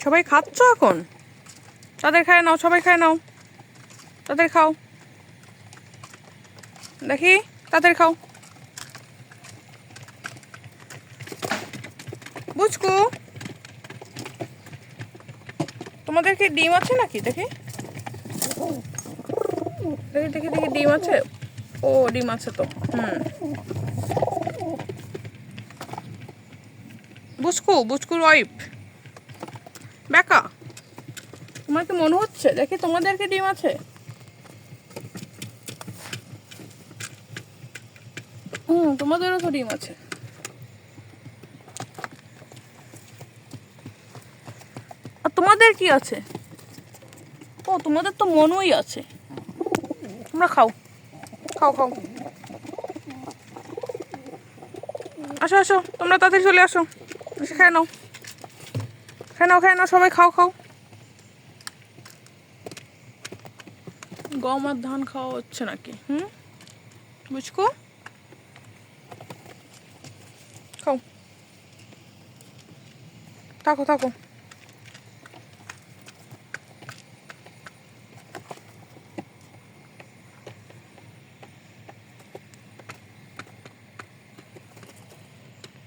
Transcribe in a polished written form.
সবাই খাচ্ছ এখন? তাদের খায় নাও, সবাই খায় নাও, তাদের খাও, দেখি তাদের খাও। বুঝকু, তোমাদের কি ডিম আছে নাকি? দেখি দেখি দেখি দেখি, ডিম আছে? ও ডিম আছে তো। বুঝকু, বুঝকুর ওয়াইফ বেকা, তোমার কি মনে হচ্ছে? দেখি তোমাদেরকে ডিম আছে? তোমাদেরও তো ডিম আছে। আর তোমাদের কি আছে? ও তোমাদের তো মনই আছে। তোমরা খাও, খাও খাও, আসো আসো, তোমরা তাড়াতাড়ি চলে আসো, এসে খেয়ে নাও, খেয়ে নাও, খেয়ে নাও, সবাই খাও খাও। গম আর ধান খাওয়া হচ্ছে নাকি? বুঝকো, খাও, থাকো থাকো।